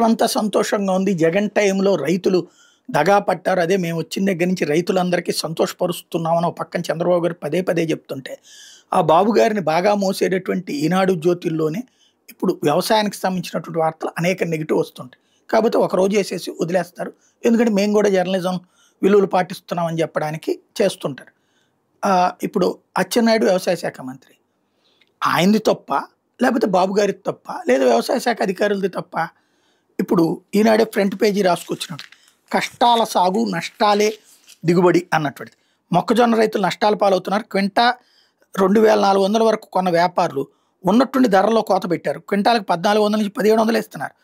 అంతా సంతోషంగా ఉంది. జగన్ టైంలో రైతులు దగా పట్టారు. అదే మేము వచ్చిన దగ్గర నుంచి రైతులందరికీ సంతోషపరుస్తున్నామని ఒక పక్కన చంద్రబాబు గారు పదే పదే చెప్తుంటే, ఆ బాబు గారిని బాగా మోసేటటువంటి ఈనాడు జ్యోతిల్లోనే ఇప్పుడు వ్యవసాయానికి సంబంధించినటువంటి వార్తలు అనేక నెగెటివ్ వస్తుంటాయి. కాకపోతే ఒకరోజు వేసేసి వదిలేస్తారు. ఎందుకంటే మేము కూడా జర్నలిజం విలువలు పాటిస్తున్నామని చెప్పడానికి చేస్తుంటారు. ఇప్పుడు అచ్చెన్నాయుడు వ్యవసాయ శాఖ మంత్రి. ఆయనది తప్ప, లేకపోతే బాబు గారిది తప్ప, లేదా వ్యవసాయ శాఖ అధికారులది తప్ప? ఇప్పుడు ఈనాడే ఫ్రంట్ పేజీ రాసుకొచ్చినట్టు కష్టాల సాగు నష్టాలే దిగుబడి అన్నటువంటిది. మొక్కజొన్న రైతులు నష్టాల పాలవుతున్నారు. క్వింటా 2400 వరకు కొన్న వ్యాపారులు ఉన్నట్టుండి ధరల్లో కోత పెట్టారు. క్వింటాలకు 1400 నుంచి 1700 ఇస్తున్నారు.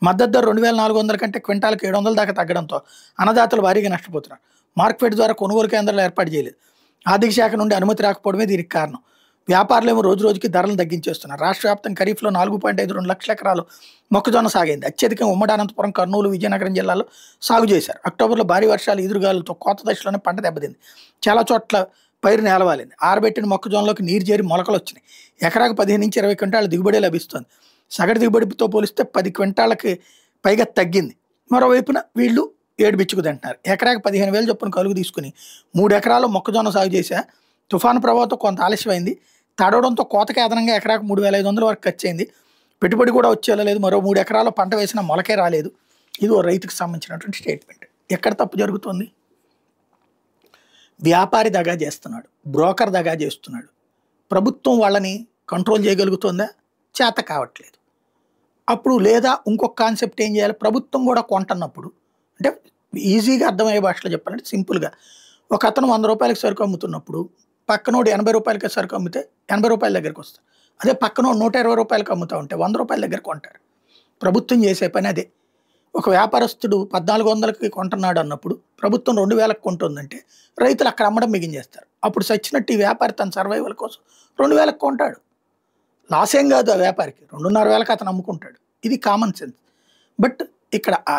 మద్దతు ధర 2400 కంటే క్వింటాలకు 700 దాకా తగ్గడంతో అన్నదాతలు భారీగా నష్టపోతున్నారు. మార్కెట్ ద్వారా కొనుగోలు కేంద్రాలు ఏర్పాటు చేయలేదు. ఆర్థిక శాఖ నుండి అనుమతి రాకపోవడమే దీనికి కారణం. వ్యాపారులేమో రోజు రోజుకి ధరలు తగ్గించేస్తున్నారు. రాష్ట్ర వ్యాప్తంగా ఖరీఫ్లో 4.52 లక్షల ఎకరాలు మొక్కజొన్న సాగైంది. అత్యధికంగా ఉమ్మడి అనంతపురం, కర్నూలు, విజయనగరం జిల్లాల్లో సాగు చేశారు. అక్టోబర్లో భారీ వర్షాలు, ఎదురుగాలులతో కోత దశలోనే పంట దెబ్బతింది. చాలా చోట్ల పైరు నేలవాలింది. ఆరబెట్టిన మొక్కజొన్నలోకి నీరు చేరి మొలకలు వచ్చినాయి. ఎకరాకు 15 నుంచి 20 క్వింటాల దిగుబడి లభిస్తుంది. సగటు దిగుబడితో పోలిస్తే 10 క్వింటాలకి పైగా తగ్గింది. మరోవైపున వీళ్ళు ఏడుబిచ్చుకు తింటున్నారు. ఎకరాకు 15,000 చొప్పున కలుగు తీసుకుని 3 ఎకరాల్లో మొక్కజొన్న సాగు చేశా. తుఫాను ప్రభావంతో కొంత ఆలస్యమైంది. తడవడంతో కోతకి అదనంగా ఎకరాకు 3,500 వరకు ఖర్చు అయింది. పెట్టుబడి కూడా వచ్చేలా లేదు. మరో 3 ఎకరాల్లో పంట వేసిన మొలకే రాలేదు. ఇది ఓ రైతుకు సంబంధించినటువంటి స్టేట్మెంట్. ఎక్కడ తప్పు జరుగుతుంది? వ్యాపారి దగా చేస్తున్నాడు, బ్రోకర్ దగా చేస్తున్నాడు. ప్రభుత్వం వాళ్ళని కంట్రోల్ చేయగలుగుతుందా? చేత కావట్లేదు. అప్పుడు లేదా ఇంకొక కాన్సెప్ట్ ఏం చేయాలి? ప్రభుత్వం కూడా కొంటున్నప్పుడు, అంటే ఈజీగా అర్థమయ్యే భాషలో చెప్పాలంటే సింపుల్గా, ఒక అతను 100 రూపాయలకి సరుకు అమ్ముతున్నప్పుడు పక్కనోడు 80 రూపాయలకి సరుకు అమ్మితే 80 రూపాయల దగ్గరికి వస్తారు. అదే పక్కనోడు 120 రూపాయలకి అమ్ముతా ఉంటే 100 రూపాయల దగ్గర కొంటారు. ప్రభుత్వం చేసే పని అదే. ఒక వ్యాపారస్తుడు 1400కి కొంటున్నాడు అన్నప్పుడు ప్రభుత్వం 2000కి కొంటుందంటే రైతులు అక్కడ అమ్మడం మిగించేస్తారు. అప్పుడు సచ్చినట్టు ఈ వ్యాపారి తన సర్వైవల్ కోసం 2000కి కొంటాడు. లాస్ ఏం కాదు ఆ వ్యాపారికి, 2,500కి అతను అమ్ముకుంటాడు. ఇది కామన్ సెన్స్. బట్ ఇక్కడ ఆ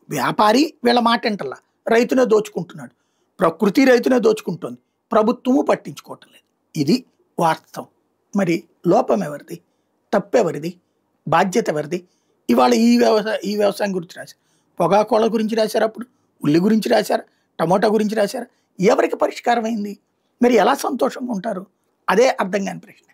వ్యాపారి వీళ్ళ మాట ఏంటల్లా రైతునే దోచుకుంటున్నాడు. ప్రకృతి రైతునే దోచుకుంటుంది. ప్రభుత్వము పట్టించుకోవటం లేదు. ఇది వాస్తవం. మరి లోపం ఎవరిది? తప్పెవరిది? బాధ్యత ఎవరిది? ఇవాళ ఈ వ్యవసాయం గురించి రాశారు, పొగాకోళ్ళ గురించి రాశారు, అప్పుడు ఉల్లి గురించి రాశారు, టమోటా గురించి రాశారు. ఎవరికి పరిష్కారం అయింది? మరి ఎలా సంతోషంగా ఉంటారు? అదే అర్థం కాని ప్రశ్న.